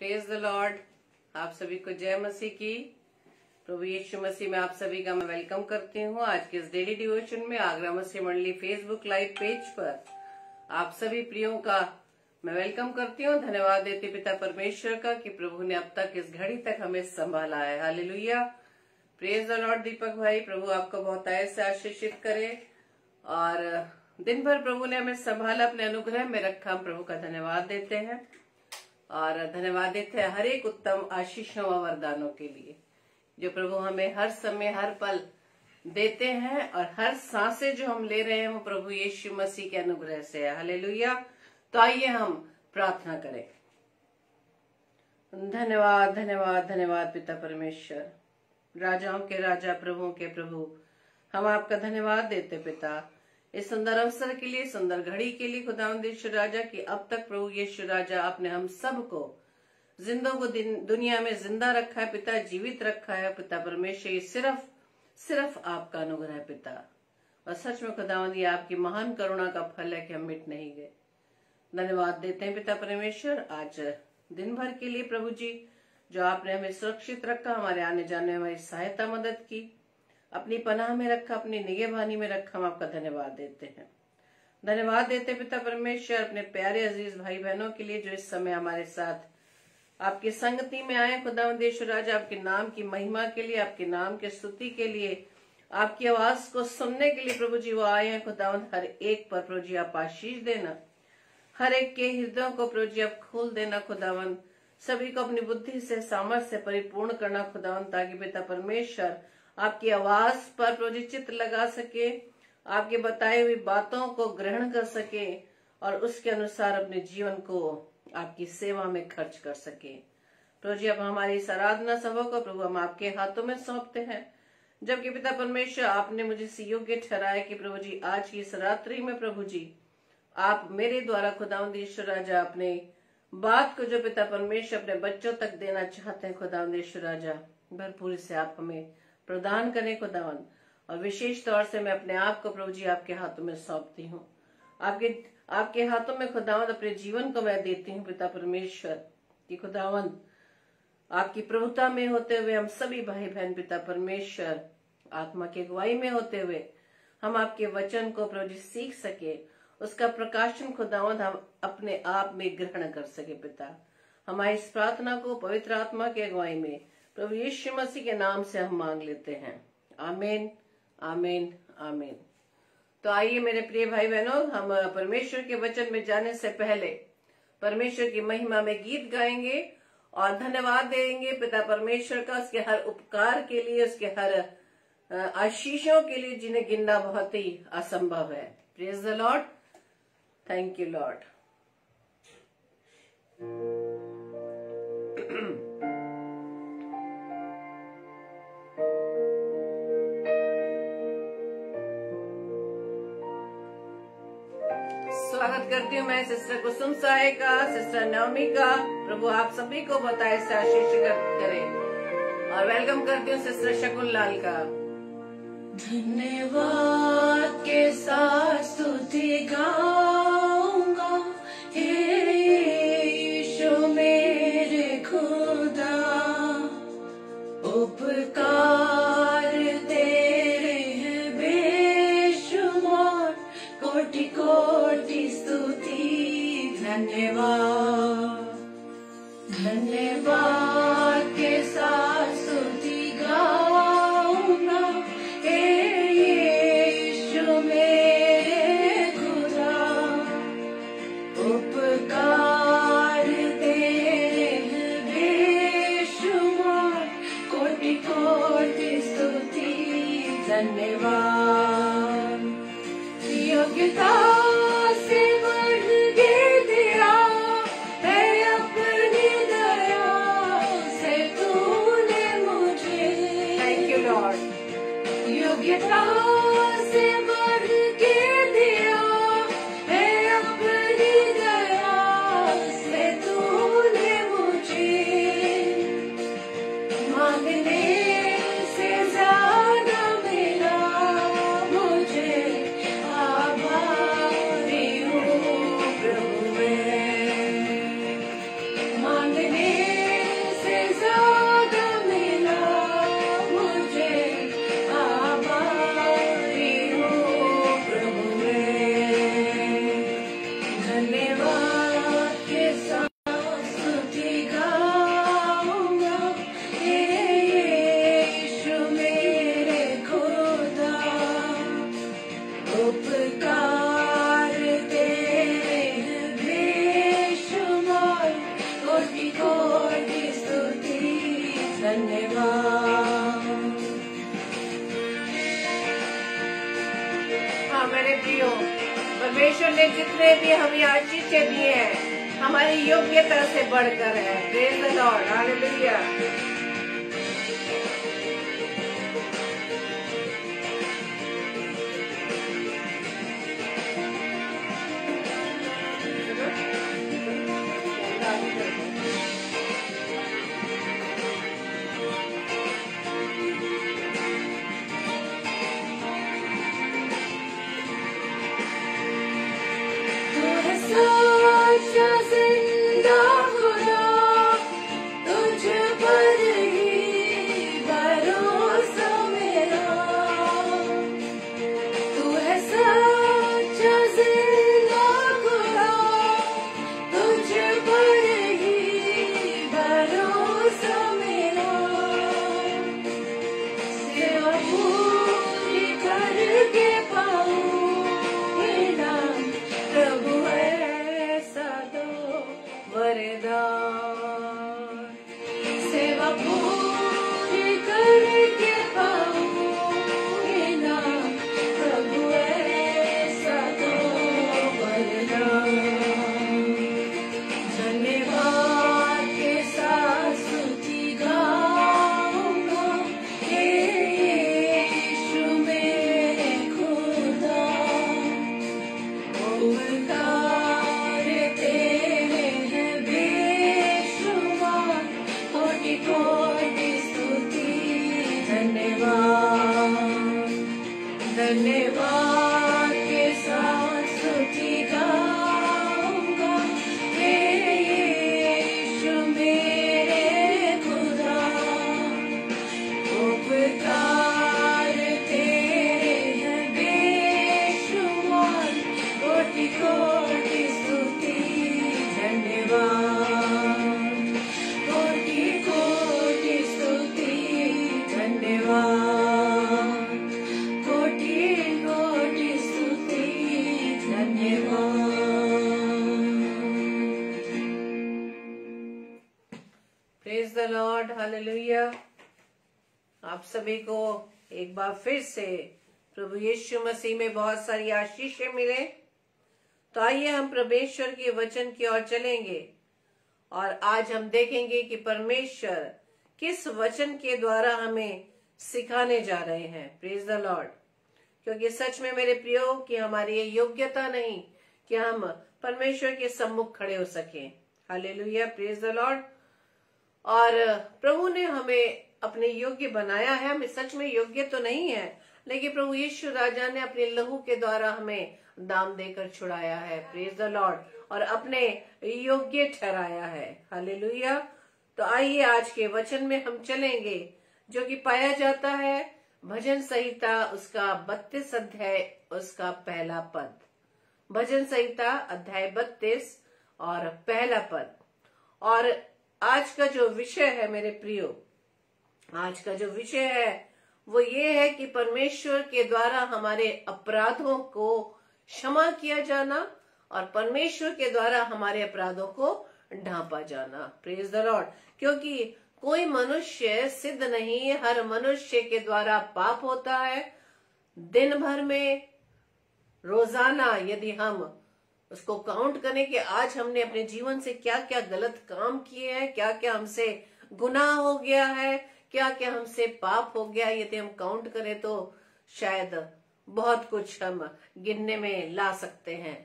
Praise the Lord. आप सभी को जय मसीह की। प्रभु यीशु मसीह में आप सभी का मैं वेलकम करती हूँ। आज के इस डेली डिवोशन में आगरा मसीह मंडली फेसबुक लाइव पेज पर आप सभी प्रियों का मैं वेलकम करती हूँ। धन्यवाद देते पिता परमेश्वर का कि प्रभु ने अब तक इस घड़ी तक हमें संभाला है। Hallelujah, praise the lord. Deepak भाई, प्रभु आपको बहुत आय से आशीषित करे और दिन भर प्रभु ने हमें संभाला, अपने अनुग्रह में रखा। हम प्रभु का धन्यवाद देते हैं और धन्यवाद देते हैं हर एक उत्तम आशीषों व वरदानों के लिए जो प्रभु हमें हर समय हर पल देते हैं, और हर सांसें जो हम ले रहे हैं वो प्रभु यीशु मसीह के अनुग्रह से है। हालेलुया। तो आइए हम प्रार्थना करें। धन्यवाद धन्यवाद धन्यवाद पिता परमेश्वर, राजाओं के राजा, प्रभुओं के प्रभु, हम आपका धन्यवाद देते पिता इस सुंदर अवसर के लिए, सुंदर घड़ी के लिए। खुदावंद यीशु राजा की अब तक प्रभु यीशु राजा आपने हम सबको जिंदों को दुनिया में जिंदा रखा है पिता, जीवित रखा है पिता परमेश्वर। ये सिर्फ आपका अनुग्रह है पिता, और सच में खुदावंद ये आपकी महान करुणा का फल है कि हम मिट नहीं गए। धन्यवाद देते हैं पिता परमेश्वर आज दिन भर के लिए प्रभु जी, जो आपने हमें सुरक्षित रखा, हमारे आने जाने में हमारी सहायता मदद की, अपनी पनाह में रखा, अपनी निगहबानी में रखा। हम आपका धन्यवाद देते हैं। धन्यवाद देते पिता परमेश्वर अपने प्यारे अजीज भाई बहनों के लिए जो इस समय हमारे साथ आपकी संगति में आए। खुदावंद यीशु राजा आपके नाम की महिमा के लिए, आपके नाम के स्तुति के लिए, आपकी आवाज को सुनने के लिए प्रभु जी वो आए हैं। खुदावंद हर एक पर प्रभु जी आप आशीष देना, हर एक के हृदयों को प्रभु जी आप खोल देना। खुदावंद सभी को अपनी बुद्धि से, सामर्थ से परिपूर्ण करना खुदावंद, ताकि पिता परमेश्वर आपकी आवाज पर प्रभु जी चित्त लगा सके, आपके बताई हुई बातों को ग्रहण कर सके और उसके अनुसार अपने जीवन को आपकी सेवा में खर्च कर सके। प्रभु जी अब हमारी इस आराधना सभा को प्रभु हम आपके हाथों में सौंपते हैं, जबकि पिता परमेश्वर आपने मुझे इस योग्य ठहराया कि प्रभु जी आज की इस रात्रि में प्रभु जी आप मेरे द्वारा खुदावंद यीशु राजा अपने बात को जो पिता परमेश्वर अपने बच्चों तक देना चाहते हैं, खुदावंद यीशु राजा भरपूरी से आप हमें प्रदान करें खुदावंद। और विशेष तौर से मैं अपने आप को प्रभु जी आपके हाथों में सौंपती हूँ, आपके हाथों में खुदावंद अपने जीवन को मैं देती हूँ पिता परमेश्वर, कि खुदावंद आपकी प्रभुता में होते हुए हम सभी भाई बहन पिता परमेश्वर आत्मा की अगुवाई में होते हुए हम आपके वचन को प्रभु जी सीख सके, उसका प्रकाशन खुदावंद हम अपने आप में ग्रहण कर सके पिता। हमारी इस प्रार्थना को पवित्र आत्मा की अगुवाई में प्रभु यीशु मसीह के नाम से हम मांग लेते हैं। आमीन आमीन आमीन। तो आइए मेरे प्रिय भाई बहनों, हम परमेश्वर के वचन में जाने से पहले परमेश्वर की महिमा में गीत गाएंगे और धन्यवाद देंगे पिता परमेश्वर का, उसके हर उपकार के लिए, उसके हर आशीषों के लिए जिन्हें गिनना बहुत ही असंभव है। Praise the lord, thank you Lord. स्वागत करती हूँ मैं सिस्टर कुसुम साहे का, सिस्टर नवमी का। प्रभु आप सभी को बताए से आशीष करे, और वेलकम करती हूँ सिस्टर शकुन लाल का। धन्यवाद के साथ स्तुति गाऊंगा, हे यीशु मेरे खुदा, उपकार तेरे हैं बेशुमार, कोटि कोटि स्तुति। धन्यवाद धन्यवाद के साथ स्तुति गाऊंगा, हे यीशु मेरे खुदा, परमेश्वर ने जितने भी हमें आशीषें दिए हैं हमारी योग्यता से बढ़कर है। Praise the Lord, hallelujah. सच्चा जिंदा खुदा, तुझ पर ही भरोसा मेरा। तू है सच्चा जिंदा खुदा, तुझ पर ही भरोसा मेरा। सेवा पूरी करके पाऊंगी ना प्रभु सेवा पूरी करके पाऊंगी ना प्रभु ऐसा तो वरदान। धन्यवाद के साथ स्तुति गाऊंगा हे यीशु मेरे खुदा। उपकार तेरे हैं बेशुमार, कोटि कोटि स्तुति धन्यवाद। धन्यवाद के साथ स्तुति गाऊंगा हे यीशु मेरे खुदा। उपकार तेरे हैं बेशुमार, कोटि कोटि स्तुति धन्यवाद। कोटि कोटि स्तुति धन्यवाद। कोटि कोटि स्तुति धन्यवाद। Praise the Lord, hallelujah. आप सभी को एक बार फिर से प्रभु यीशु मसीह में बहुत सारी आशीषें मिले। तो आइए हम परमेश्वर के वचन की ओर चलेंगे और आज हम देखेंगे कि परमेश्वर किस वचन के द्वारा हमें सिखाने जा रहे हैं। Praise the Lord. क्योंकि सच में मेरे प्रियो कि हमारी ये योग्यता नहीं कि हम परमेश्वर के सम्मुख खड़े हो सके। Hallelujah, praise the Lord. और प्रभु ने हमें अपने योग्य बनाया है। हमें सच में योग्य तो नहीं है, लेकिन प्रभु यीशु राजा ने अपने लहू के द्वारा हमें दाम देकर छुड़ाया है। Praise the Lord. और अपने योग्य ठहराया है। हालेलुया। तो आइए आज के वचन में हम चलेंगे, जो कि पाया जाता है भजन संहिता उसका 32 अध्याय उसका पहला पद। भजन संहिता अध्याय 32 और पहला पद। और आज का जो विषय है मेरे प्रियो, आज का जो विषय है वो ये है कि परमेश्वर के द्वारा हमारे अपराधों को क्षमा किया जाना और परमेश्वर के द्वारा हमारे अपराधों को ढांपा जाना। Praise the Lord. क्योंकि कोई मनुष्य सिद्ध नहीं, हर मनुष्य के द्वारा पाप होता है। दिन भर में रोजाना यदि हम उसको काउंट करें कि आज हमने अपने जीवन से क्या क्या गलत काम किए हैं, क्या क्या हमसे गुनाह हो गया है, क्या क्या हमसे पाप हो गया, यदि हम काउंट करें तो शायद बहुत कुछ हम गिनने में ला सकते हैं।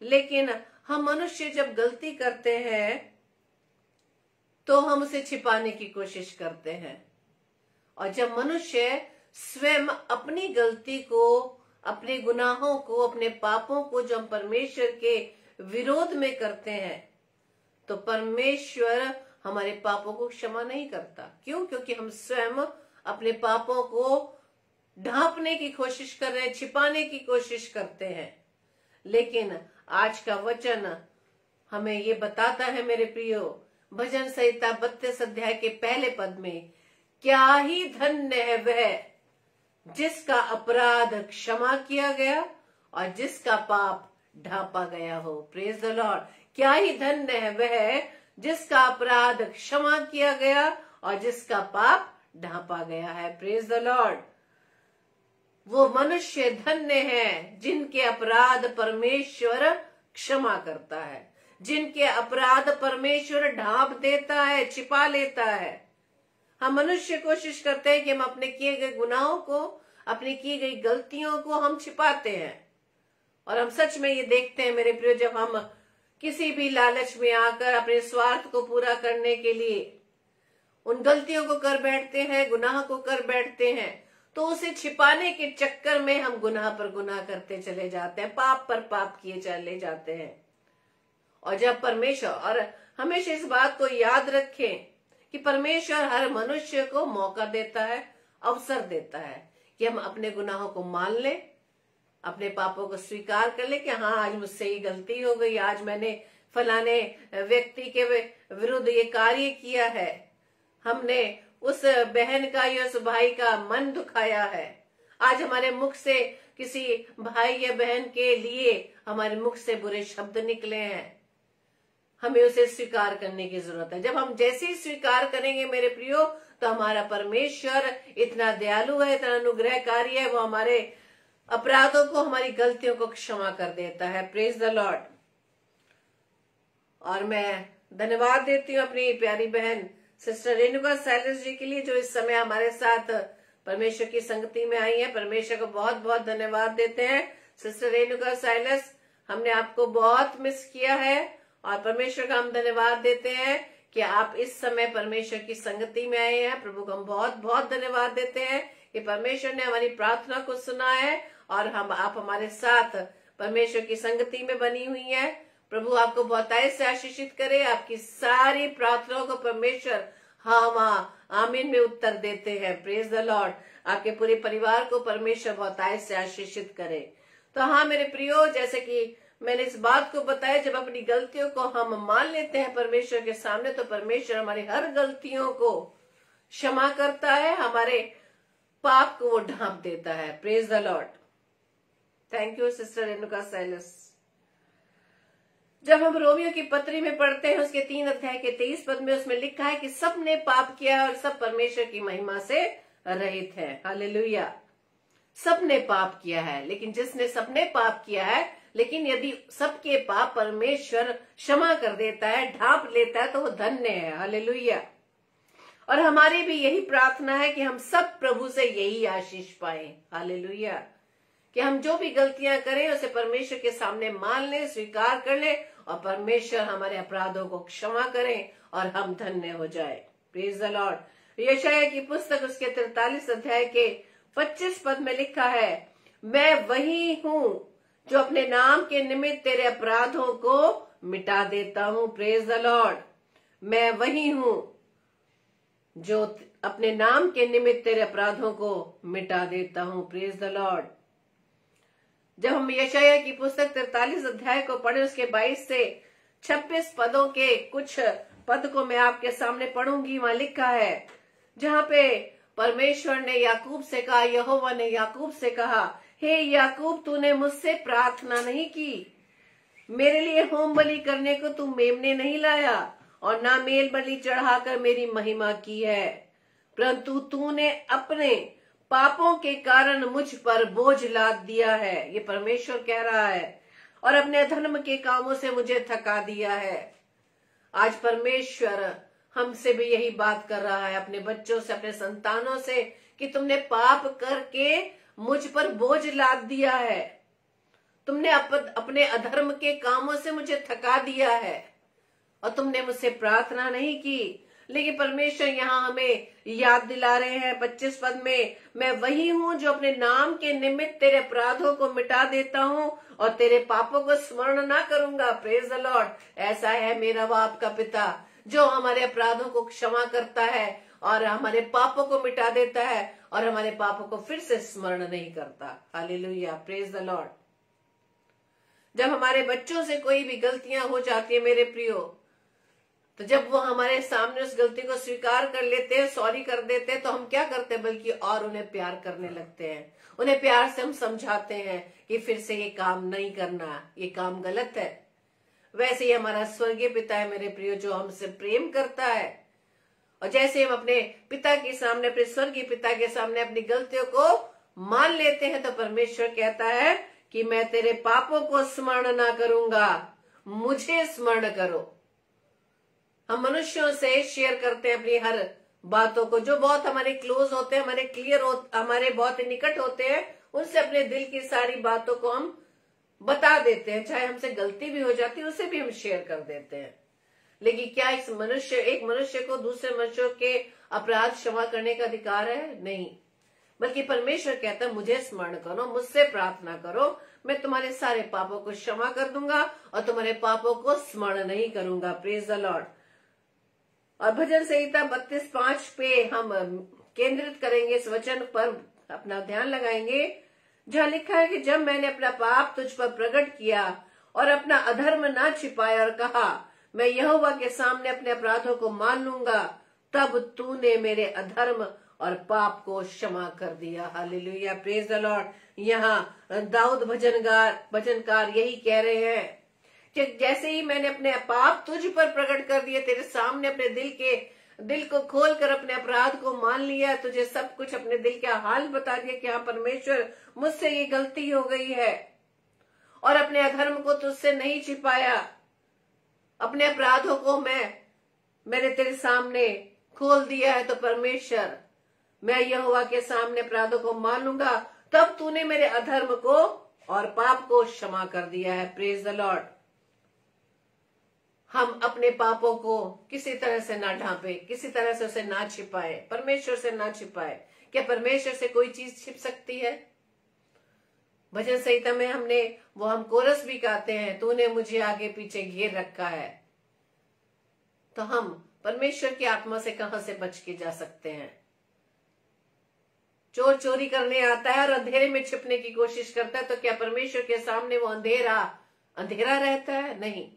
लेकिन हम मनुष्य जब गलती करते हैं तो हम उसे छिपाने की कोशिश करते हैं। और जब मनुष्य स्वयं अपनी गलती को, अपने गुनाहों को, अपने पापों को जो हम परमेश्वर के विरोध में करते हैं, तो परमेश्वर हमारे पापों को क्षमा नहीं करता। क्यों? क्योंकि हम स्वयं अपने पापों को ढांपने की कोशिश कर रहे हैं, छिपाने की कोशिश करते हैं। लेकिन आज का वचन हमें ये बताता है मेरे प्रियो, भजन संहिता 32 अध्याय के पहले पद में, क्या ही धन्य है वह जिसका अपराध क्षमा किया गया और जिसका पाप ढांपा गया हो। Praise the Lord. क्या ही धन्य है वह जिसका अपराध क्षमा किया गया और जिसका पाप ढांपा गया है। Praise the Lord. वो मनुष्य धन्य हैं जिनके अपराध परमेश्वर क्षमा करता है, जिनके अपराध परमेश्वर ढांप देता है, छिपा लेता है। हम मनुष्य कोशिश करते हैं कि हम अपने किए गए गुनाहों को, अपनी की गई गलतियों को हम छिपाते हैं। और हम सच में ये देखते हैं मेरे प्रिय, जब हम किसी भी लालच में आकर अपने स्वार्थ को पूरा करने के लिए उन गलतियों को कर बैठते हैं, गुनाह को कर बैठते हैं, तो उसे छिपाने के चक्कर में हम गुनाह पर गुनाह करते चले जाते हैं, पाप पर पाप किए चले जाते हैं। और जब परमेश्वर, और हमेशा इस बात को याद रखें कि परमेश्वर हर मनुष्य को मौका देता है, अवसर देता है कि हम अपने गुनाहों को मान लें, अपने पापों को स्वीकार कर ले कि हाँ, आज मुझसे ये गलती हो गई, आज मैंने फलाने व्यक्ति के विरुद्ध ये कार्य किया है, हमने उस बहन का या उस भाई का मन दुखाया है, आज हमारे मुख से किसी भाई या बहन के लिए हमारे मुख से बुरे शब्द निकले हैं। हमें उसे स्वीकार करने की जरूरत है। जब हम जैसे ही स्वीकार करेंगे मेरे प्रियो, तो हमारा परमेश्वर इतना दयालु है, इतना अनुग्रहकारी है, वो हमारे अपराधों को, हमारी गलतियों को क्षमा कर देता है। Praise the Lord. और मैं धन्यवाद देती हूँ अपनी प्यारी बहन सिस्टर रेणुका सैलस जी के लिए, जो इस समय हमारे साथ परमेश्वर की संगति में आई है। परमेश्वर को बहुत बहुत धन्यवाद देते हैं। सिस्टर रेणुका सैलस, हमने आपको बहुत मिस किया है और परमेश्वर का हम धन्यवाद देते हैं कि आप इस समय परमेश्वर की संगति में आए हैं। प्रभु को हम बहुत बहुत धन्यवाद देते हैं कि परमेश्वर ने हमारी प्रार्थना को सुना है और आप हमारे साथ परमेश्वर की संगति में बनी हुई है। प्रभु आपको बहुतायत से आशीषित करे। आपकी सारी प्रार्थनाओं को परमेश्वर हाँ आमीन में उत्तर देते हैं। Praise the Lord. आपके पूरे परिवार को परमेश्वर बहुतायत से आशीषित करे। तो हाँ मेरे प्रियो, जैसे कि मैंने इस बात को बताया, जब अपनी गलतियों को हम मान लेते हैं परमेश्वर के सामने, तो परमेश्वर हमारी हर गलतियों को क्षमा करता है, हमारे पाप को वो ढांप देता है। Praise the lord. Thank you sister Renuka Sailas. जब हम रोमियो की पत्री में पढ़ते हैं, उसके 3 अध्याय के 23 पद में, उसमें लिखा है कि सब ने पाप किया है और सब परमेश्वर की महिमा से रहित है। हालेलुया। सब ने पाप किया है, लेकिन जिसने सबने पाप किया है, लेकिन यदि सबके पाप परमेश्वर क्षमा कर देता है, ढांप लेता है, तो वो धन्य है। हालेलुया। और हमारी भी यही प्रार्थना है कि हम सब प्रभु से यही आशीष पाए। हालेलुया। कि हम जो भी गलतियां करें उसे परमेश्वर के सामने मान लें, स्वीकार कर लें और परमेश्वर हमारे अपराधों को क्षमा करें और हम धन्य हो जाए। Praise the Lord. यशायाह की पुस्तक उसके 43 अध्याय के 25 पद में लिखा है, मैं वही हूँ जो अपने नाम के निमित्त तेरे अपराधों को मिटा देता हूँ। Praise the Lord. मैं वही हूँ जो अपने नाम के निमित्त तेरे अपराधों को मिटा देता हूँ। Praise the Lord. जब हम यशायाह की पुस्तक 43 अध्याय को पढ़े, उसके 22 से 26 पदों के कुछ पद को मैं आपके सामने पढ़ूंगी। वहां लिखा है, जहाँ पे परमेश्वर ने याकूब से कहा, यहोवा ने याकूब से कहा, हे याकूब, तूने मुझसे प्रार्थना नहीं की, मेरे लिए होम बलि करने को तू मेमने नहीं लाया और ना मेल बलि चढ़ाकर मेरी महिमा की है, परंतु तूने अपने पापों के कारण मुझ पर बोझ लाद दिया है। ये परमेश्वर कह रहा है। और अपने अधर्म के कामों से मुझे थका दिया है। आज परमेश्वर हमसे भी यही बात कर रहा है, अपने बच्चों से, अपने संतानों से, कि तुमने पाप करके मुझ पर बोझ लाद दिया है, तुमने अपने अधर्म के कामों से मुझे थका दिया है और तुमने मुझसे प्रार्थना नहीं की। लेकिन परमेश्वर यहाँ हमें याद दिला रहे हैं 25 पद में, मैं वही हूँ जो अपने नाम के निमित्त तेरे अपराधों को मिटा देता हूँ और तेरे पापों को स्मरण ना करूंगा। Praise the Lord. ऐसा है मेरा व आपका पिता, जो हमारे अपराधों को क्षमा करता है और हमारे पापों को मिटा देता है और हमारे पापों को फिर से स्मरण नहीं करता। हालेलुया। Praise the Lord. जब हमारे बच्चों से कोई भी गलतियां हो जाती है मेरे प्रियो, तो जब वो हमारे सामने उस गलती को स्वीकार कर लेते हैं, सॉरी कर देते हैं, तो हम क्या करते हैं, बल्कि और उन्हें प्यार करने लगते हैं। उन्हें प्यार से हम समझाते हैं कि फिर से ये काम नहीं करना, ये काम गलत है। वैसे ही हमारा स्वर्गीय पिता है मेरे प्रियो, जो हमसे प्रेम करता है। और जैसे हम अपने पिता के सामने, अपने स्वर्गीय पिता के सामने अपनी गलतियों को मान लेते हैं तो परमेश्वर कहता है कि मैं तेरे पापों को स्मरण ना करूंगा, मुझे स्मरण करो। हम मनुष्यों से शेयर करते हैं अपनी हर बातों को, जो बहुत हमारे क्लोज होते हैं, हमारे क्लियर हमारे बहुत निकट होते हैं, उनसे अपने दिल की सारी बातों को हम बता देते हैं। चाहे हमसे गलती भी हो जाती है उसे भी हम शेयर कर देते हैं। लेकिन क्या एक मनुष्य को दूसरे मनुष्यों के अपराध क्षमा करने का अधिकार है? नहीं, बल्कि परमेश्वर कहता है मुझे स्मरण करो, मुझसे प्रार्थना करो, मैं तुम्हारे सारे पापों को क्षमा कर दूंगा और तुम्हारे पापों को स्मरण नहीं करूंगा। Praise the Lord. और भजन संहिता 32:5 पे हम केंद्रित करेंगे, इस वचन पर अपना ध्यान लगाएंगे, जहाँ लिखा है कि जब मैंने अपना पाप तुझ पर प्रकट किया और अपना अधर्म ना छिपाया और कहा मैं यहोवा के सामने अपने अपराधों को मान लूंगा, तब तूने मेरे अधर्म और पाप को क्षमा कर दिया। Hallelujah, praise the Lord. यहाँ दाऊद भजनकार यही कह रहे हैं कि जैसे ही मैंने अपने पाप तुझ पर प्रकट कर दिए, तेरे सामने अपने दिल को खोलकर अपने अपराध को मान लिया, तुझे सब कुछ अपने दिल का हाल बता दिया कि हाँ परमेश्वर मुझसे ये गलती हो गई है, और अपने अधर्म को तुझसे नहीं छिपाया, अपने अपराधों को मैंने तेरे सामने खोल दिया है, तो परमेश्वर मैं यहोवा के सामने अपराधों को मान लूंगा, तब तूने मेरे अधर्म को और पाप को क्षमा कर दिया है। Praise the Lord. हम अपने पापों को किसी तरह से ना ढांपे, किसी तरह से उसे ना छिपाए, परमेश्वर से ना छिपाए। क्या परमेश्वर से कोई चीज छिप सकती है? भजन संहिता में हम कोरस भी गाते हैं, तूने मुझे आगे पीछे घेर रखा है। तो हम परमेश्वर की आत्मा से कहां से बच के जा सकते हैं? चोर चोरी करने आता है और अंधेरे में छिपने की कोशिश करता है, तो क्या परमेश्वर के सामने वो अंधेरा रहता है? नहीं,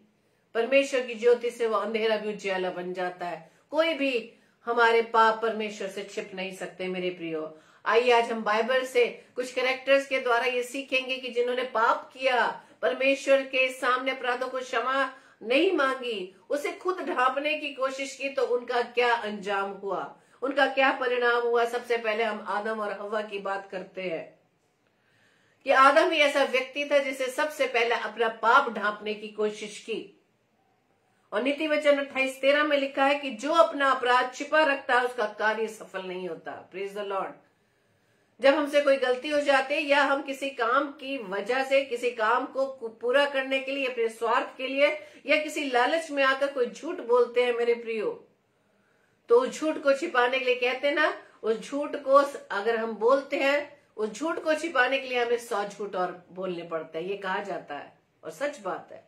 परमेश्वर की ज्योति से वो अंधेरा भी उजियाला बन जाता है। कोई भी हमारे पाप परमेश्वर से छिप नहीं सकते। मेरे प्रियो, आइए आज हम बाइबल से कुछ कैरेक्टर्स के द्वारा ये सीखेंगे कि जिन्होंने पाप किया, परमेश्वर के सामने अपराधों को क्षमा नहीं मांगी, उसे खुद ढांपने की कोशिश की, तो उनका क्या अंजाम हुआ, उनका क्या परिणाम हुआ। सबसे पहले हम आदम और हव्वा की बात करते हैं कि आदम ही ऐसा व्यक्ति था जिसे सबसे पहले अपना पाप ढांपने की कोशिश की। और नीति वचन 28:13 में लिखा है कि जो अपना अपराध छिपा रखता है उसका कार्य सफल नहीं होता। Praise the Lord. जब हमसे कोई गलती हो जाती है या हम किसी काम की वजह से किसी काम को पूरा करने के लिए, अपने स्वार्थ के लिए या किसी लालच में आकर कोई झूठ बोलते हैं मेरे प्रियो, तो उस झूठ को छिपाने के लिए कहते हैं ना, उस झूठ को अगर हम बोलते हैं, उस झूठ को छिपाने के लिए हमें 100 झूठ और बोलने पड़ते हैं, ये कहा जाता है और सच बात है।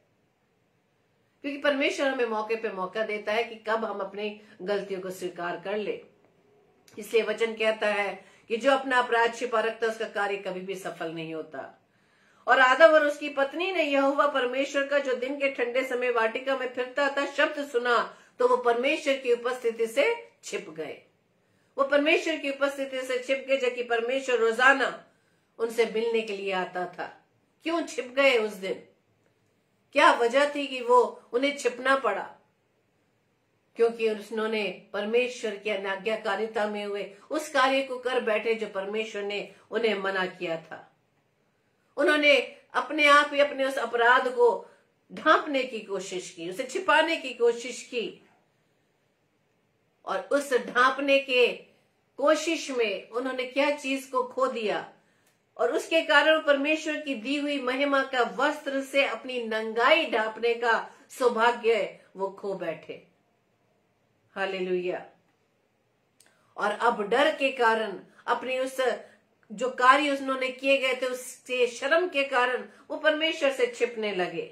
क्योंकि परमेश्वर हमें मौके पे मौका देता है कि कब हम अपनी गलतियों को स्वीकार कर ले। इसलिए वचन कहता है कि जो अपना अपराध छिपा रखता है उसका कार्य कभी भी सफल नहीं होता। और आदम और उसकी पत्नी ने यहोवा परमेश्वर का जो दिन के ठंडे समय वाटिका में फिरता था शब्द सुना, तो वो परमेश्वर की उपस्थिति से छिप गए। वो परमेश्वर की उपस्थिति से छिप गए, जबकि परमेश्वर रोजाना उनसे मिलने के लिए आता था। क्यों छिप गए उस दिन? क्या वजह थी कि वो उन्हें छिपना पड़ा? क्योंकि उन्होंने परमेश्वर की अनाज्ञाकारिता में हुए उस कार्य को कर बैठे जो परमेश्वर ने उन्हें मना किया था। उन्होंने अपने आप ही अपने उस अपराध को ढांपने की कोशिश की, उसे छिपाने की कोशिश की, और उस ढांपने के कोशिश में उन्होंने क्या चीज को खो दिया, और उसके कारण परमेश्वर की दी हुई महिमा का वस्त्र से अपनी नंगाई ढांपने का सौभाग्य वो खो बैठे। हालेलुया। और अब डर के कारण अपनी उस जो कार्य उन्होंने किए गए थे उससे शर्म के कारण वो परमेश्वर से छिपने लगे।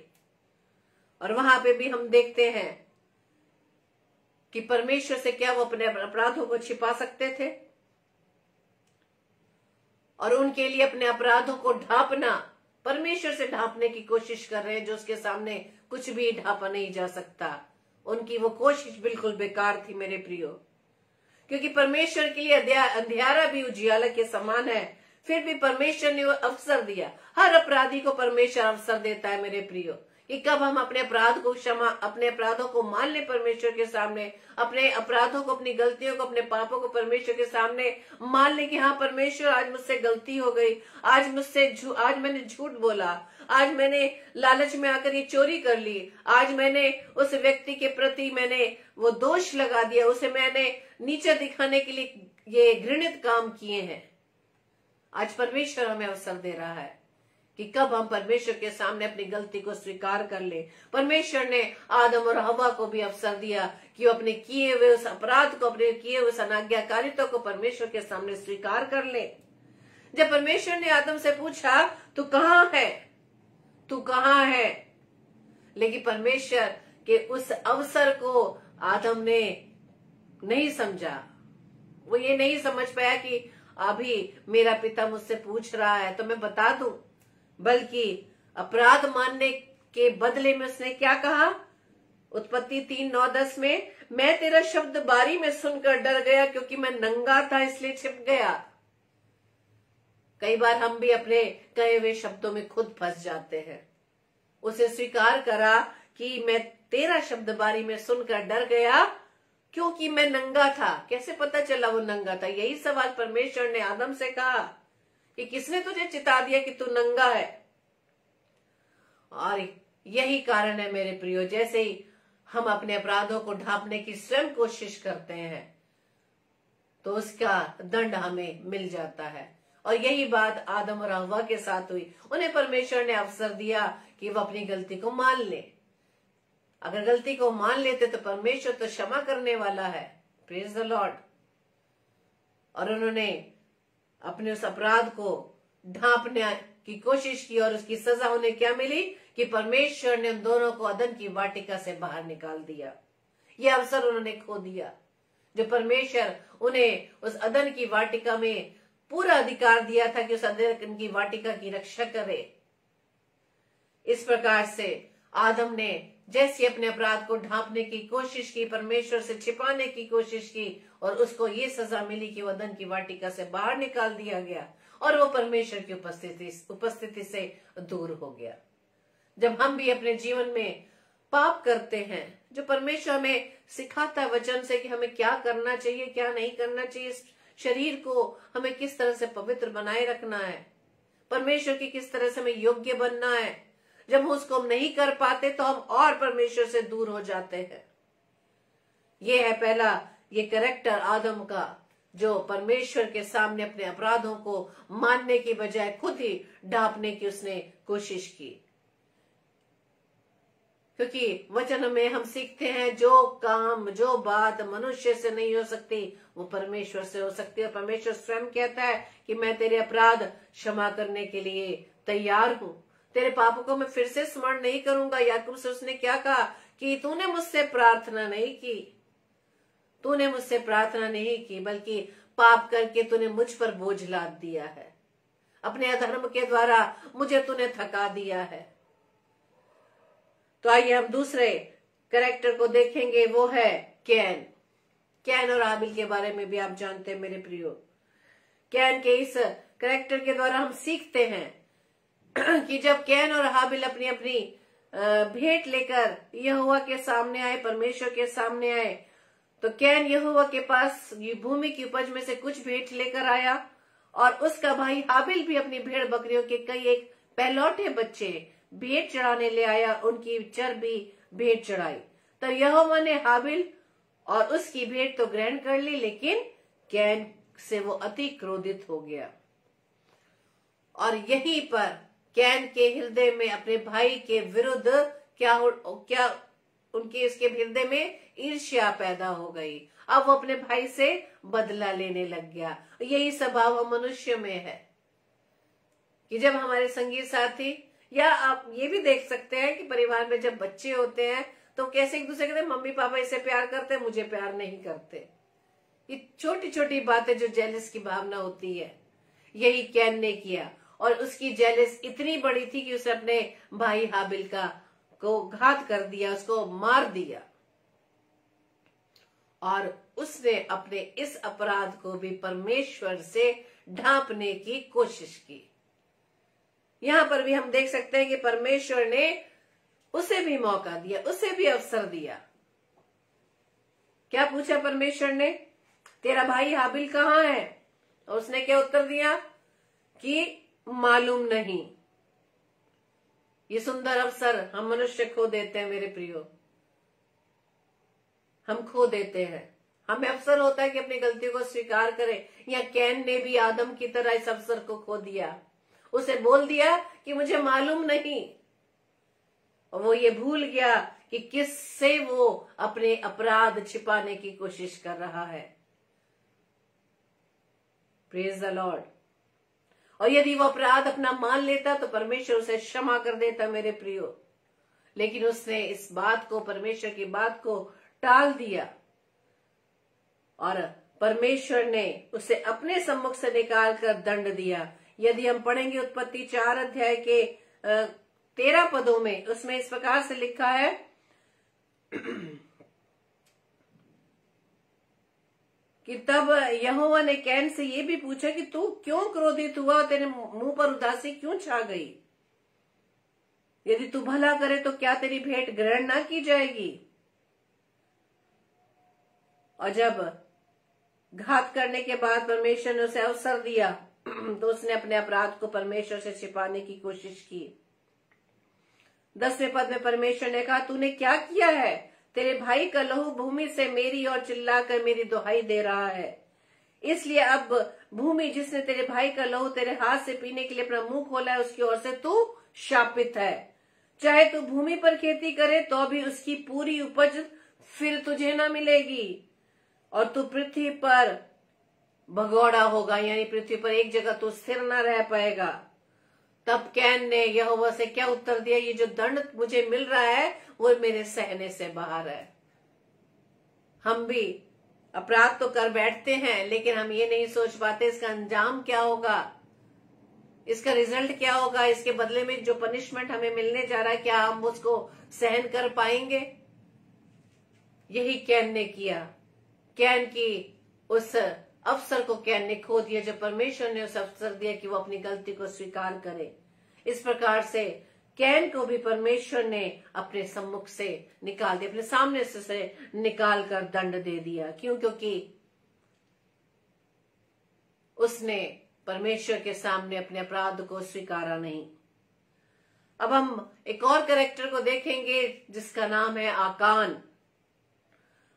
और वहां पे भी हम देखते हैं कि परमेश्वर से क्या वो अपने अपराधों को छिपा सकते थे? और उनके लिए अपने अपराधों को ढांपना, परमेश्वर से ढांपने की कोशिश कर रहे हैं, जो उसके सामने कुछ भी ढांपा नहीं जा सकता। उनकी वो कोशिश बिल्कुल बेकार थी मेरे प्रियो, क्योंकि परमेश्वर के लिए अंधियारा भी उजियाला के समान है। फिर भी परमेश्वर ने वो अवसर दिया। हर अपराधी को परमेश्वर अवसर देता है मेरे प्रियो। कि कब हम अपने अपराध को अपने अपराधों को मान लें परमेश्वर के सामने, अपने अपराधों को, अपनी गलतियों को, अपने पापों को परमेश्वर के सामने मान लें कि हाँ परमेश्वर आज मुझसे गलती हो गई, आज मैंने झूठ बोला, आज मैंने लालच में आकर ये चोरी कर ली, आज मैंने उस व्यक्ति के प्रति मैंने वो दोष लगा दिया, उसे मैंने नीचे दिखाने के लिए ये घृणित काम किए हैं। आज परमेश्वर हमें अवसर दे रहा है कि कब हम परमेश्वर के सामने अपनी गलती को स्वीकार कर ले। परमेश्वर ने आदम और हवा को भी अवसर दिया कि वो अपने किए हुए उस अपराध को, अपने किए हुए उस अनाज्ञाकारिता को परमेश्वर के सामने स्वीकार कर ले। जब परमेश्वर ने आदम से पूछा तू कहाँ है, तू कहाँ है, लेकिन परमेश्वर के उस अवसर को आदम ने नहीं समझा। वो ये नहीं समझ पाया कि अभी मेरा पिता मुझसे पूछ रहा है तो मैं बता दूं, बल्कि अपराध मानने के बदले में उसने क्या कहा? उत्पत्ति 3:9-10 में, मैं तेरा शब्द बारी में सुनकर डर गया क्योंकि मैं नंगा था इसलिए छिप गया। कई बार हम भी अपने कहे हुए शब्दों में खुद फंस जाते हैं। उसे स्वीकार करा कि मैं तेरा शब्द बारी में सुनकर डर गया क्योंकि मैं नंगा था। कैसे पता चला वो नंगा था? यही सवाल परमेश्वर ने आदम से कहा कि किसने तुझे चिता दिया कि तू नंगा है? और यही कारण है मेरे प्रियो, जैसे ही हम अपने अपराधों को ढांपने की स्वयं कोशिश करते हैं तो उसका दंड हमें मिल जाता है। और यही बात आदम और हव्वा के साथ हुई। उन्हें परमेश्वर ने अवसर दिया कि वो अपनी गलती को मान ले। अगर गलती को मान लेते तो परमेश्वर तो क्षमा करने वाला है। Praise the Lord. और उन्होंने अपने उस अपराध को ढांपने की कोशिश की और उसकी सजा उन्हें क्या मिली कि परमेश्वर ने उन दोनों को अदन की वाटिका से बाहर निकाल दिया। यह अवसर उन्होंने खो दिया जो परमेश्वर उन्हें उस अदन की वाटिका में पूरा अधिकार दिया था कि उस अदन की वाटिका की रक्षा करे। इस प्रकार से आदम ने जैसे अपने अपराध को ढांपने की कोशिश की, परमेश्वर से छिपाने की कोशिश की, और उसको ये सजा मिली कि वह अदन की वाटिका से बाहर निकाल दिया गया और वो परमेश्वर की उपस्थिति से दूर हो गया। जब हम भी अपने जीवन में पाप करते हैं, जो परमेश्वर हमें सिखाता है वचन से कि हमें क्या करना चाहिए, क्या नहीं करना चाहिए, शरीर को हमें किस तरह से पवित्र बनाए रखना है, परमेश्वर की किस तरह से हमें योग्य बनना है, जब हम उसको नहीं कर पाते तो हम और परमेश्वर से दूर हो जाते हैं। ये है पहला ये कैरेक्टर आदम का, जो परमेश्वर के सामने अपने अपराधों को मानने की बजाय खुद ही ढांपने की उसने कोशिश की। क्योंकि वचन में हम सीखते हैं जो काम, जो बात मनुष्य से नहीं हो सकती वो परमेश्वर से हो सकती है। और परमेश्वर स्वयं कहता है कि मैं तेरे अपराध क्षमा करने के लिए तैयार हूं, तेरे पापों को मैं फिर से स्मरण नहीं करूंगा। याकूब से उसने क्या कहा कि तूने मुझसे प्रार्थना नहीं की, तूने मुझसे प्रार्थना नहीं की, बल्कि पाप करके तूने मुझ पर बोझ लाद दिया है, अपने अधर्म के द्वारा मुझे तूने थका दिया है। तो आइए हम दूसरे कैरेक्टर को देखेंगे, वो है कैन। कैन और हाबिल के बारे में भी आप जानते हैं मेरे प्रियो। कैन के इस कैरेक्टर के द्वारा हम सीखते हैं कि जब कैन और हाबिल अपनी अपनी भेंट लेकर यहोवा के सामने आए, परमेश्वर के सामने आए, तो कैन यहोवा के पास भूमि की उपज में से कुछ भेंट लेकर आया और उसका भाई हाबिल भी अपनी भेड़ बकरियों के कई एक पहलौठे बच्चे भेंट चढ़ाने ले आया, उनकी चर्बी भेंट चढ़ाई। तो यहोवा ने हाबिल और उसकी भेंट तो ग्रहण कर ली, लेकिन कैन से वो अति क्रोधित हो गया। और यहीं पर कैन के हृदय में अपने भाई के विरुद्ध क्या उनके इसके हृदय में ईर्ष्या पैदा हो गई। अब वो अपने भाई से बदला लेने लग गया। यही स्वभाव मनुष्य में है कि जब हमारे संगी साथी, या आप ये भी देख सकते हैं कि परिवार में जब बच्चे होते हैं तो कैसे एक दूसरे कहते हैं मम्मी पापा इसे प्यार करते हैं, मुझे प्यार नहीं करते। ये छोटी छोटी बातें जो जेलस की भावना होती है, यही कैन ने किया। और उसकी जेलस इतनी बड़ी थी कि उसने अपने भाई हाबिल को घात कर दिया, उसको मार दिया। और उसने अपने इस अपराध को भी परमेश्वर से ढांपने की कोशिश की। यहां पर भी हम देख सकते हैं कि परमेश्वर ने उसे भी मौका दिया, उसे भी अवसर दिया। क्या पूछा परमेश्वर ने? तेरा भाई हाबिल कहाँ है? और उसने क्या उत्तर दिया कि मालूम नहीं। ये सुंदर अवसर हम मनुष्य खो देते हैं मेरे प्रियो, हम खो देते हैं। हमें अवसर होता है कि अपनी गलतियों को स्वीकार करें, या कैन ने भी आदम की तरह इस अवसर को खो दिया। उसे बोल दिया कि मुझे मालूम नहीं, और वो ये भूल गया कि किससे वो अपने अपराध छिपाने की कोशिश कर रहा है। Praise the Lord. और यदि वो अपराध अपना मान लेता तो परमेश्वर उसे क्षमा कर देता मेरे प्रियो, लेकिन उसने इस बात को, परमेश्वर की बात को टाल दिया, और परमेश्वर ने उसे अपने सम्मुख से निकाल कर दंड दिया। यदि हम पढ़ेंगे उत्पत्ति 4 अध्याय के 13 पदों में, उसमें इस प्रकार से लिखा है कि तब यहोवा ने कैन से ये भी पूछा कि तू क्यों क्रोधित हुआ और तेरे मुंह पर उदासी क्यों छा गई? यदि तू भला करे तो क्या तेरी भेंट ग्रहण ना की जाएगी? और जब घात करने के बाद परमेश्वर ने उसे अवसर दिया तो उसने अपने अपराध को परमेश्वर से छिपाने की कोशिश की। 10वें पद में परमेश्वर ने कहा, तूने क्या किया है? तेरे भाई का लहू भूमि से मेरी ओर चिल्लाकर मेरी दुहाई दे रहा है। इसलिए अब भूमि जिसने तेरे भाई का लहू तेरे हाथ से पीने के लिए अपना मुंह खोला है, उसकी ओर से तू शापित है। चाहे तू भूमि पर खेती करे तो भी उसकी पूरी उपज फिर तुझे ना मिलेगी, और तू पृथ्वी पर भगोड़ा होगा, यानी पृथ्वी पर एक जगह तू स्थिर ना रह पाएगा। तब कैन ने यहोवा से क्या उत्तर दिया? ये जो दंड मुझे मिल रहा है वो मेरे सहने से बाहर है। हम भी अपराध तो कर बैठते हैं, लेकिन हम ये नहीं सोच पाते इसका अंजाम क्या होगा, इसका रिजल्ट क्या होगा, इसके बदले में जो पनिशमेंट हमें मिलने जा रहा है, क्या हम उसको सहन कर पाएंगे? यही कैन ने किया। कैन की उस अवसर को कैन ने खो दिया, जब परमेश्वर ने उस अवसर दिया कि वो अपनी गलती को स्वीकार करे। इस प्रकार से कैन को भी परमेश्वर ने अपने सम्मुख से निकाल दिया, अपने सामने से निकाल कर दंड दे दिया। क्यों? क्योंकि उसने परमेश्वर के सामने अपने अपराध को स्वीकारा नहीं। अब हम एक और कैरेक्टर को देखेंगे जिसका नाम है आकान।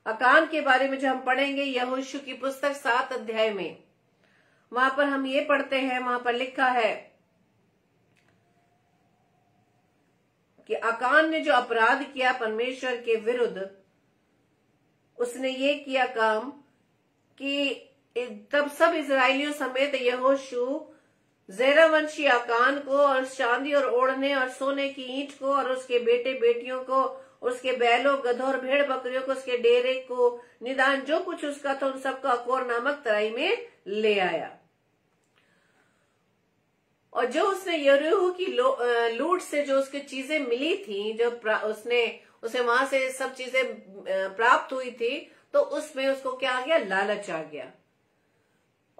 आकान के बारे में जो हम पढ़ेंगे यहोशू की पुस्तक 7 अध्याय में, वहां पर हम ये पढ़ते हैं, वहां पर लिखा है कि आकान ने जो अपराध किया परमेश्वर के विरुद्ध, उसने ये किया काम कि तब सब इजरायलियों समेत यहोशू ज़ेरावंशी आकान को और चांदी और ओढ़ने और सोने की ईंट को और उसके बेटे बेटियों को, उसके बैलों, गधों और भेड़ बकरियों को, उसके डेरे को, निदान जो कुछ उसका था, उन सबको अकोर नामक तराई में ले आया। और जो उसने यरीहो की लूट से जो उसकी चीजें मिली थी, जो उसे वहां से सब चीजें प्राप्त हुई थी, तो उसमें उसको क्या आ गया? लालच आ गया।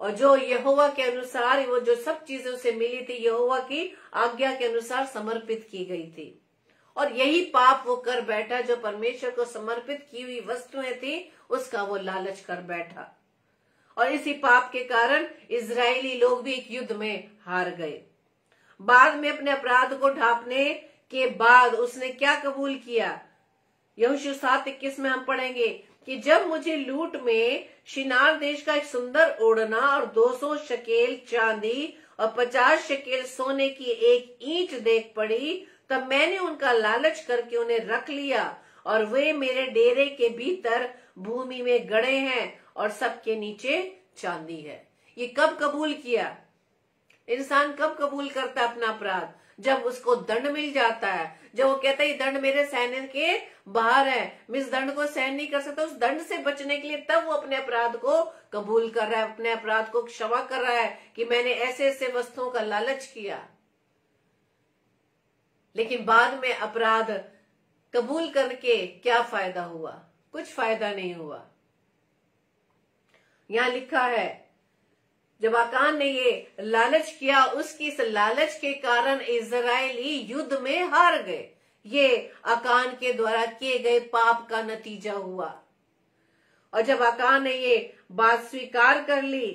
और जो यहोवा के अनुसार, वो जो सब चीजें उसे मिली थी यहोवा की आज्ञा के अनुसार समर्पित की गई थी, और यही पाप वो कर बैठा। जो परमेश्वर को समर्पित की हुई वस्तुएं थी उसका वो लालच कर बैठा, और इसी पाप के कारण इजरायली लोग भी एक युद्ध में हार गए। बाद में अपने अपराध को ढांपने के बाद उसने क्या कबूल किया? यहोशू 7:21 में हम पढ़ेंगे कि जब मुझे लूट में शिनार देश का एक सुंदर ओढ़ना और 200 शकेल चांदी और 50 शकेल सोने की एक ईंट देख पड़ी, तब मैंने उनका लालच करके उन्हें रख लिया, और वे मेरे डेरे के भीतर भूमि में गड़े हैं और सबके नीचे चांदी है। ये कब कबूल किया? इंसान कब कबूल करता है अपना अपराध? जब उसको दंड मिल जाता है, जब वो कहता है ये दंड मेरे सहने के बाहर है, मैं इस दंड को सहन नहीं कर सकता, उस दंड से बचने के लिए तब वो अपने अपराध को कबूल कर रहा है, अपने अपराध को क्षमा कर रहा है कि मैंने ऐसे ऐसे वस्तुओं का लालच किया। लेकिन बाद में अपराध कबूल करके क्या फायदा हुआ? कुछ फायदा नहीं हुआ। यहां लिखा है जब आकान ने ये लालच किया, उसकी इस लालच के कारण इजरायली युद्ध में हार गए। ये आकान के द्वारा किए गए पाप का नतीजा हुआ। और जब आकान ने ये बात स्वीकार कर ली,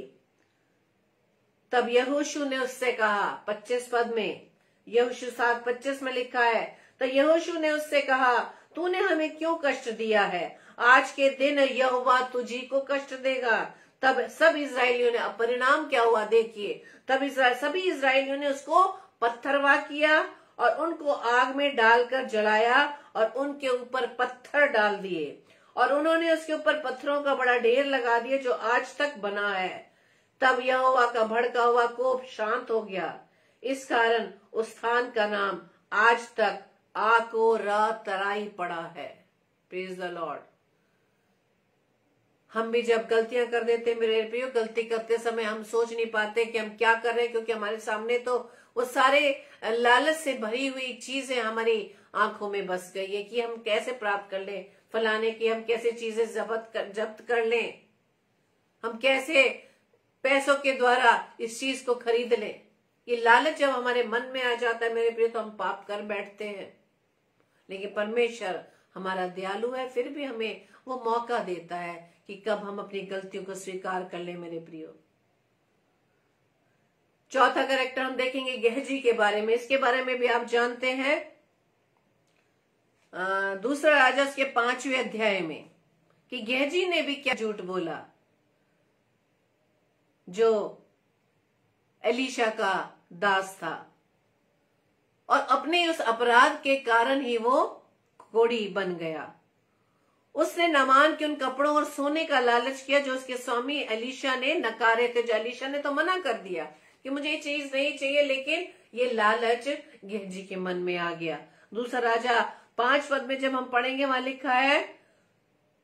तब यहोशू ने उससे कहा, 25 पद में, यहोशू 7:25 में लिखा है, तो यहोशू ने उससे कहा, तूने हमें क्यों कष्ट दिया है? आज के दिन यहोवा तुझी को कष्ट देगा। तब सब इजरायलियों ने, अब परिणाम क्या हुआ देखिए, तब सभी इजरायलियों ने उसको पत्थरवाह किया और उनको आग में डालकर जलाया और उनके ऊपर पत्थर डाल दिए और उन्होंने उसके ऊपर पत्थरों का बड़ा ढेर लगा दिया जो आज तक बना है। तब यहोवा का भड़का हुआ कोप शांत हो गया। इस कारण उस स्थान का नाम आज तक आकोरा तराई पड़ा है। Praise the Lord. हम भी जब गलतियां कर देते मेरे प्रियो, गलती करते समय हम सोच नहीं पाते कि हम क्या कर रहे हैं, क्योंकि हमारे सामने तो वो सारे लालच से भरी हुई चीजें हमारी आंखों में बस गई है कि हम कैसे प्राप्त कर लें फलाने की, हम कैसे चीजें जब्त कर लें, हम कैसे पैसों के द्वारा इस चीज को खरीद लें। ये लालच जब हमारे मन में आ जाता है मेरे प्रिय, तो हम पाप कर बैठते हैं। लेकिन परमेश्वर हमारा दयालु है, फिर भी हमें वो मौका देता है कि कब हम अपनी गलतियों को स्वीकार कर लें मेरे प्रियो। चौथा कैरेक्टर हम देखेंगे गेहजी के बारे में। इसके बारे में भी आप जानते हैं, दूसरा राजा के 5वें अध्याय में, कि गेहजी ने भी क्या झूठ बोला, जो एलीशा का दास था, और अपने उस अपराध के कारण ही वो कोढ़ी बन गया। उसने नामान के उन कपड़ों और सोने का लालच किया जो उसके स्वामी एलीशा ने नकारे थे। जो एलीशा ने तो मना कर दिया कि मुझे ये चीज नहीं चाहिए, लेकिन ये लालच गेहजी के मन में आ गया। दूसरा राजा 5 पद में जब हम पढ़ेंगे, वहां लिखा है,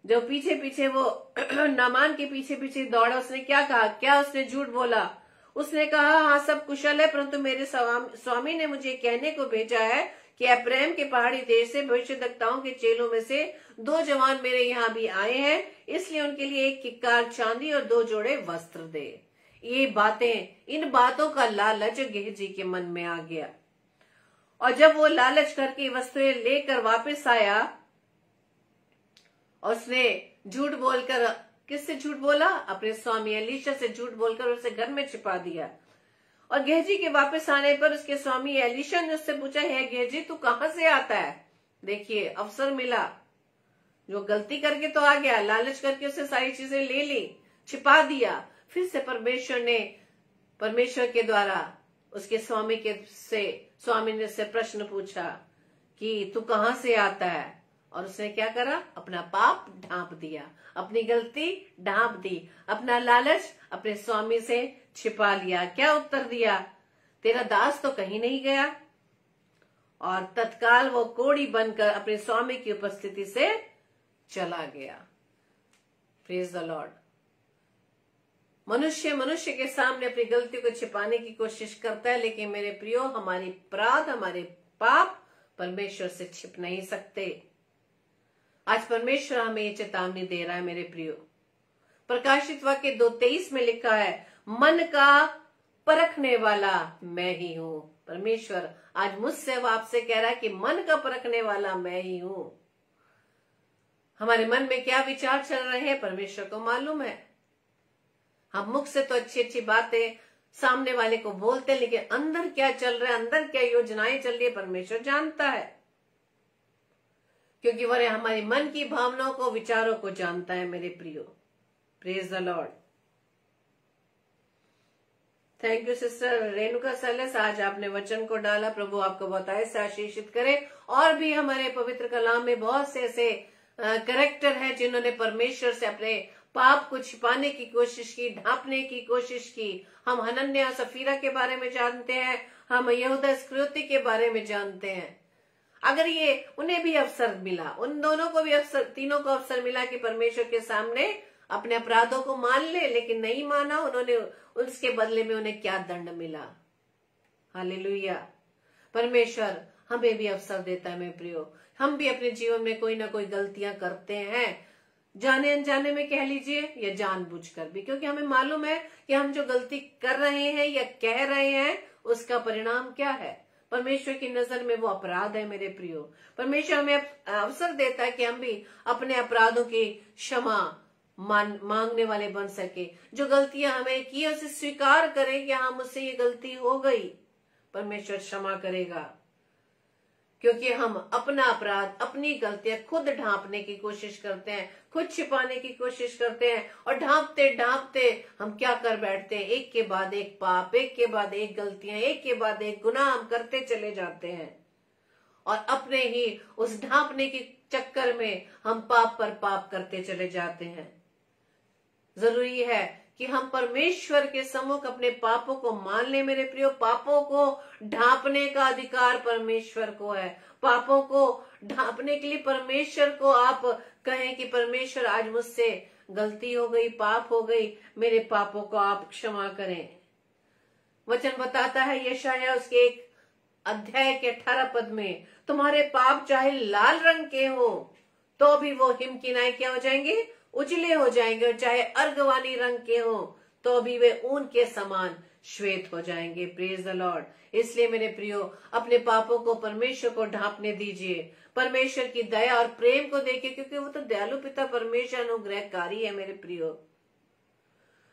जो पीछे पीछे वो नामान के पीछे पीछे दौड़ा, उसने क्या कहा, क्या उसने झूठ बोला? उसने कहा, हाँ सब कुशल है, परंतु मेरे स्वामी ने मुझे कहने को भेजा है कि एप्रैम के पहाड़ी देश से भविष्यद्वक्ताओं के चेलों में से 2 जवान मेरे यहाँ भी आए हैं, इसलिए उनके लिए 1 किक्कार चांदी और 2 जोड़े वस्त्र दे। ये बातें, इन बातों का लालच गेहजी के मन में आ गया, और जब वो लालच करके वस्त्रें लेकर वापस आया, और उसने झूठ बोलकर, किससे झूठ बोला? अपने स्वामी एलीशा से झूठ बोलकर उसे घर में छिपा दिया। और गेहजी के वापस आने पर उसके स्वामी एलीशा ने उससे पूछा, है गेहजी तू कहां से आता है? देखिए अवसर मिला, जो गलती करके तो आ गया, लालच करके उससे सारी चीजें ले ली, छिपा दिया। फिर से परमेश्वर के द्वारा उसके स्वामी ने उससे प्रश्न पूछा कि तू कहां से आता है? और उसने क्या करा? अपना पाप ढांप दिया, अपनी गलती ढांप दी, अपना लालच अपने स्वामी से छिपा लिया। क्या उत्तर दिया? तेरा दास तो कहीं नहीं गया। और तत्काल वो कोढ़ी बनकर अपने स्वामी की उपस्थिति से चला गया। Praise the Lord. मनुष्य के सामने अपनी गलतियों को छिपाने की कोशिश करता है, लेकिन मेरे प्रियो, हमारी अपराध, हमारे पाप परमेश्वर से छिप नहीं सकते। आज परमेश्वर हमें ये चेतावनी दे रहा है मेरे प्रियो। प्रकाशित वाक्य 2:23 में लिखा है, मन का परखने वाला मैं ही हूं। परमेश्वर आज मुझसे आपसे कह रहा है कि मन का परखने वाला मैं ही हूं। हमारे मन में क्या विचार चल रहे हैं परमेश्वर को मालूम है। हम मुख से तो अच्छी अच्छी बातें सामने वाले को बोलते हैं, लेकिन अंदर क्या चल रहा है, अंदर क्या योजनाएं चल रही है, परमेश्वर जानता है, क्योंकि वह हमारे मन की भावनाओं को, विचारों को जानता है मेरे प्रियो। Praise the lord. Thank you sister Renuka Sailas, आज आपने वचन को डाला। प्रभु आपको बहुत ऐसे आशीषित करे। और भी हमारे पवित्र कलाम में बहुत से ऐसे कैरेक्टर हैं जिन्होंने परमेश्वर से अपने पाप को छिपाने की कोशिश की, ढांपने की कोशिश की। हम हनन्याह सफीरा के बारे में जानते हैं, हम यहूदा इस्करियोती के बारे में जानते हैं। अगर ये उन्हें भी अवसर मिला, उन दोनों को भी अवसर, तीनों को अवसर मिला कि परमेश्वर के सामने अपने अपराधों को मान ले, लेकिन नहीं माना उन्होंने, उसके बदले में उन्हें क्या दंड मिला। हालेलुया। परमेश्वर हमें भी अवसर देता है मेरे प्रियो। हम भी अपने जीवन में कोई ना कोई गलतियां करते हैं, जाने अनजाने में कह लीजिए या जानबूझकर भी, क्योंकि हमें मालूम है कि हम जो गलती कर रहे हैं या कह रहे हैं उसका परिणाम क्या है। परमेश्वर की नजर में वो अपराध है मेरे प्रियो। परमेश्वर हमें अवसर देता है कि हम भी अपने अपराधों की क्षमा मांगने वाले बन सके। जो गलतियां हमें की उसे स्वीकार करें कि हाँ मुझसे ये गलती हो गई, परमेश्वर क्षमा करेगा। क्योंकि हम अपना अपराध, अपनी गलतियां खुद ढांपने की कोशिश करते हैं, खुद छिपाने की कोशिश करते हैं, और ढांपते ढांपते हम क्या कर बैठते हैं, एक के बाद एक पाप, एक के बाद एक गलतियां, एक के बाद एक गुनाह हम करते चले जाते हैं। और अपने ही उस ढांपने के चक्कर में हम पाप पर पाप करते चले जाते हैं। जरूरी है कि हम परमेश्वर के सम्मुख अपने पापों को मान ले मेरे प्रियो। पापों को ढांपने का अधिकार परमेश्वर को है। पापों को ढांपने के लिए परमेश्वर को आप कहें कि परमेश्वर आज मुझसे गलती हो गई, पाप हो गई, मेरे पापों को आप क्षमा करें। वचन बताता है यशायाह उसके 1 अध्याय के 18 पद में, तुम्हारे पाप चाहे लाल रंग के हो तो भी वो हिम की नाई क्या हो जाएंगे, उजले हो जाएंगे, और चाहे अर्गवानी रंग के हो तो भी वे ऊन के समान श्वेत हो जाएंगे। Praise the Lord. इसलिए मेरे प्रियो अपने पापों को परमेश्वर को ढांपने दीजिए, परमेश्वर की दया और प्रेम को देखिए, क्योंकि वो तो दयालु पिता परमेश्वर अनुग्रहकारी है मेरे प्रियो।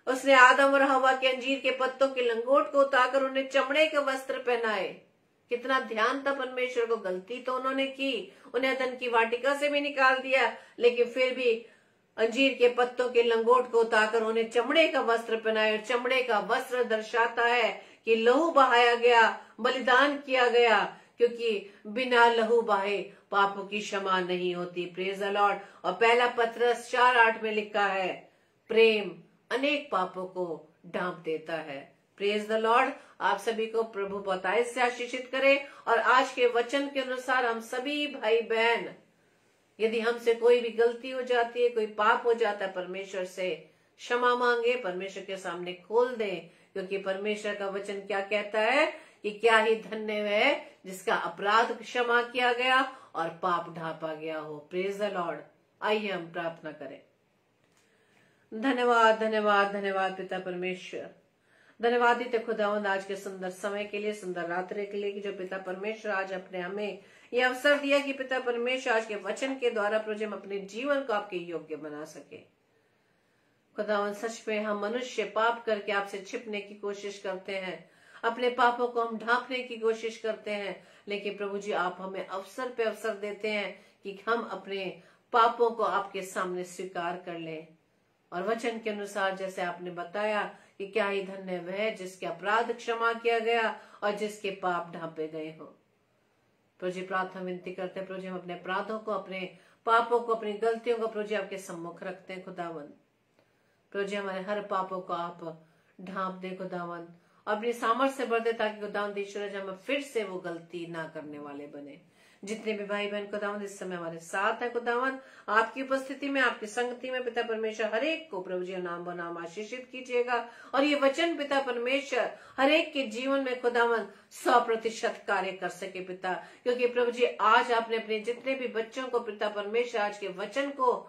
उसने आदम और हवा के अंजीर के पत्तों के लंगोट को उतारकर उन्हें चमड़े के वस्त्र पहनाए। कितना ध्यान था परमेश्वर को। गलती तो उन्होंने की, उन्हें अदन की वाटिका से भी निकाल दिया, लेकिन फिर भी अंजीर के पत्तों के लंगोट को उतारकर उन्हें चमड़े का वस्त्र पहनाया। और चमड़े का वस्त्र दर्शाता है कि लहू बहाया गया, बलिदान किया गया, क्योंकि बिना लहू बहाए पापों की क्षमा नहीं होती। Praise the Lord. और पहला पत्रस 4:8 में लिखा है, प्रेम अनेक पापों को ढांप देता है। Praise the Lord. आप सभी को प्रभु बताए से आशीषित करे। और आज के वचन के अनुसार हम सभी भाई बहन, यदि हमसे कोई भी गलती हो जाती है, कोई पाप हो जाता है, परमेश्वर से क्षमा मांगे, परमेश्वर के सामने खोल दें, क्योंकि परमेश्वर का वचन क्या कहता है कि क्या ही धन्य है जिसका अपराध क्षमा किया गया और पाप ढांपा गया हो। Praise the Lord. आइए हम प्रार्थना करें। धन्यवाद धन्यवाद धन्यवाद पिता परमेश्वर। धन्यवाद देते खुदावंद आज के सुंदर समय के लिए, सुंदर रात्रि के लिए, कि जो पिता परमेश्वर आज अपने हमें ये अवसर दिया कि पिता परमेश्वर आज के वचन के द्वारा प्रभु हम अपने जीवन को आपके योग्य बना सके। खुदावंद सच में हम मनुष्य पाप करके आपसे छिपने की कोशिश करते हैं, अपने पापों को हम ढांपने की कोशिश करते हैं, लेकिन प्रभु जी आप हमें अवसर पे अवसर देते हैं कि हम अपने पापों को आपके सामने स्वीकार कर लें। और वचन के अनुसार जैसे आपने बताया कि क्या ही धन्य वह जिसके अपराध क्षमा किया गया और जिसके पाप ढांपे गए हो। प्रभु जी प्रार्थना विनती करते हैं, प्रभु जी हम अपने अपराधों को, अपने पापों को, अपनी गलतियों को प्रभु जी आपके सम्मुख रखते हैं खुदावंद। प्रभु जी हमारे हर पापों को आप ढांप दे खुदावंद, और अपनी सामर्थ्य बढ़ दे, ताकि खुदावंद ईश्वर हम फिर से वो गलती ना करने वाले बने। जितने भी भाई बहन खुदावंद इस समय हमारे साथ है खुदावंद, आपकी उपस्थिति में, आपकी संगति में पिता परमेश्वर हर एक को प्रभु जी नाम बनाम आशीषित कीजिएगा। और ये वचन पिता परमेश्वर हर एक के जीवन में खुदावंद 100% कार्य कर सके पिता, क्योंकि प्रभु जी आज आपने अपने जितने भी बच्चों को पिता परमेश्वर आज के वचन को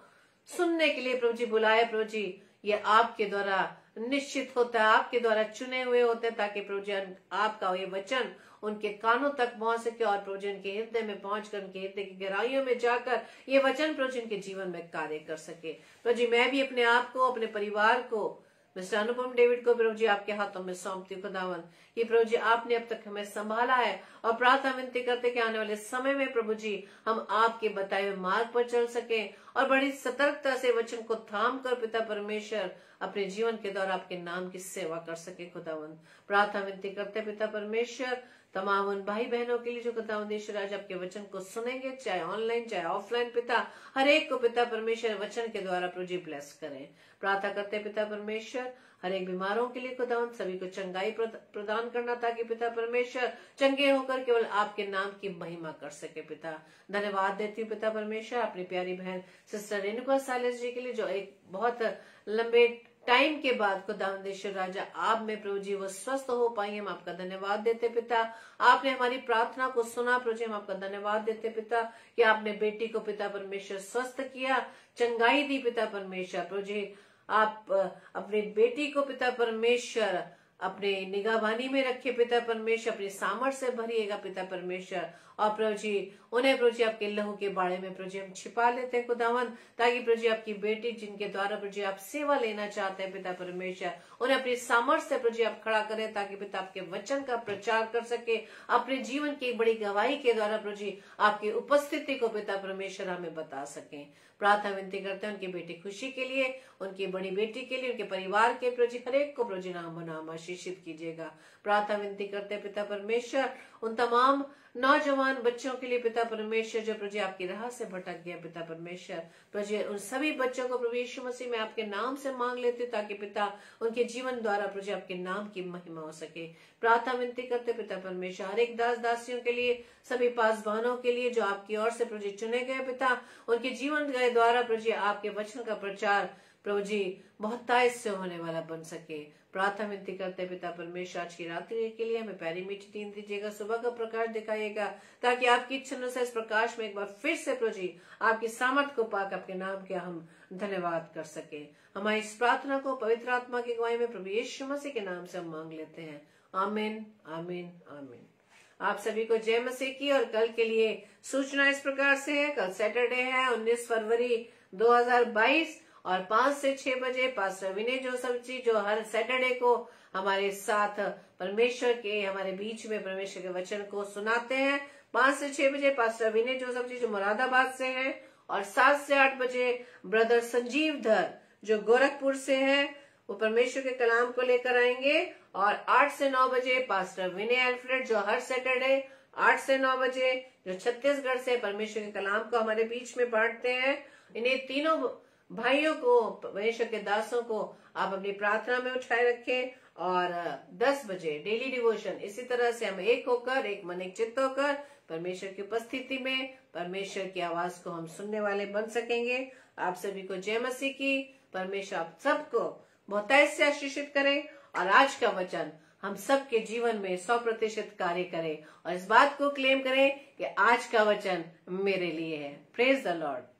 सुनने के लिए प्रभु जी बुलाए, प्रभु जी ये आपके द्वारा निश्चित होता है, आपके द्वारा चुने हुए होते हैं, ताकि प्रभु जी आपका ये वचन उनके कानों तक पहुंच सके और प्रभु जी उनके हृदय में पहुंचकर, उनके हृदय की गहराइयों में जाकर ये वचन प्रभु जी उनके जीवन में कार्य कर सके। प्रभु जी मैं भी अपने आप को, अपने परिवार को, मिस्टर अनुपम डेविड को प्रभु जी आपके हाथों में सौंपती हूँ खुदावन। ये प्रभु जी आपने अब तक हमें संभाला है, और प्रार्थना विनती करते कि आने वाले समय में प्रभु जी हम आपके बताए हुए मार्ग पर चल सके और बड़ी सतर्कता से वचन को थाम कर पिता परमेश्वर अपने जीवन के द्वारा आपके नाम की सेवा कर सके खुदावन। प्रार्थना विनती करते पिता परमेश्वर तमाम उन भाई बहनों के लिए जो खुदावंद ईश्वर आज आपके वचन को सुनेंगे, चाहे ऑनलाइन चाहे ऑफलाइन, पिता हर एक को पिता परमेश्वर वचन के द्वारा प्रभु जी ब्लेस करें। प्रार्थना करते पिता परमेश्वर हर एक बीमारों के लिए खुदावंद सभी को चंगाई प्रदान करना, ताकि पिता परमेश्वर चंगे होकर केवल आपके नाम की महिमा कर सके। पिता धन्यवाद देती हूँ पिता परमेश्वर अपनी प्यारी बहन सिस्टर रेणुका सालिस जी के लिए, जो एक बहुत लंबे टाइम के बाद खुदावंद ईश्वर राजा आप में प्रभु जी वो स्वस्थ हो पाई। हम आपका धन्यवाद देते पिता, आपने हमारी प्रार्थना को सुना। प्रभु जी हम आपका धन्यवाद देते पिता कि आपने बेटी को पिता परमेश्वर स्वस्थ किया, चंगाई दी पिता परमेश्वर। प्रभु जी आप अपनी बेटी को पिता परमेश्वर अपने निगाहबानी में रखे पिता परमेश्वर, अपनी सामर्थ्य से भरिएगा पिता परमेश्वर। और प्रभु जी उन्हें प्रभु जी आपके लहू के बाड़े में प्रभु जी हम छिपा लेते हैं खुदावन, ताकि प्रभु जी आपकी बेटी जिनके द्वारा प्रभु जी आप सेवा लेना चाहते हैं पिता परमेश्वर, उन्हें अपनी सामर्थ्य से प्रभु जी आप खड़ा करें, ताकि पिता आपके वचन का प्रचार कर सके, अपने जीवन की एक बड़ी गवाही के द्वारा प्रभु जी आपकी उपस्थिति को पिता परमेश्वर हमें बता सकें। प्रार्थना विनती करते हैं उनकी बेटी खुशी के लिए, उनकी बड़ी बेटी के लिए, उनके परिवार के प्रभु जी हर एक को प्रभु जी नाम नाम आशीषित कीजिएगा। प्रार्थना विनती करते हैं पिता परमेश्वर उन तमाम नौजवान बच्चों के लिए पिता परमेश्वर जो प्रभु जी आपकी राह से भटक गया पिता परमेश्वर, प्रभु जी उन सभी बच्चों को प्रभु यीशु मसीह में आपके नाम से मांग लेते, ताकि पिता उनके जीवन द्वारा प्रभु जी आपके नाम की महिमा हो सके। प्रार्थना विनती करते पिता परमेश्वर हर एक दास दासियों के लिए, सभी पासवानों के लिए जो आपकी ओर से प्रभु जी चुने गए पिता, उनके जीवन के द्वारा प्रभु जी आपके वचन का प्रचार प्रभु जी बहुतायत से होने वाला बन सके। प्रार्थना विनती करते पिता परमेश्वर आज की रात्रि के लिए हमें पैरी मीठी नींद दीजिएगा, सुबह का प्रकाश दिखाइएगा, ताकि आपकी इच्छा अनुसार इस प्रकाश में एक बार फिर से प्रभु जी आपकी सामर्थ को पाकर आपके नाम के हम धन्यवाद कर सके। हमारी इस प्रार्थना को पवित्र आत्मा की अगुवाई में प्रभु यीशु मसीह के नाम से हम मांग लेते हैं। आमीन आमीन आमीन। आप सभी को जय मसीह की। और कल के लिए सूचना इस प्रकार से है, कल सैटरडे है 19 फरवरी 2022 और 5 से 6 बजे पास्टर विनय जोसेफ जी जो हर सैटरडे को हमारे साथ परमेश्वर के हमारे बीच में परमेश्वर के वचन को सुनाते हैं। 5 से 6 बजे पास्टर विनय जोसेफ जी जो मुरादाबाद से हैं, और 7 से 8 बजे ब्रदर संजीव धर जो गोरखपुर से हैं, वो परमेश्वर के कलाम को लेकर आएंगे। और 8 से 9 बजे पास्टर विनय अल्फ्रेड जो हर सैटरडे 8 से 9 बजे जो छत्तीसगढ़ से परमेश्वर के कलाम को हमारे बीच में बांटते हैं। इन्हें तीनों भाइयों को, परमेश्वर के दासों को आप अपनी प्रार्थना में उठाए रखें। और 10 बजे डेली डिवोशन, इसी तरह से हम एक होकर, एक मन एक चित्त होकर परमेश्वर की उपस्थिति में परमेश्वर की आवाज को हम सुनने वाले बन सकेंगे। आप सभी को जय मसीह की। परमेश्वर आप सबको बहुतायत से आशीषित करे, और आज का वचन हम सबके जीवन में 100% कार्य करे, और इस बात को क्लेम करें कि आज का वचन मेरे लिए है। Praise the Lord.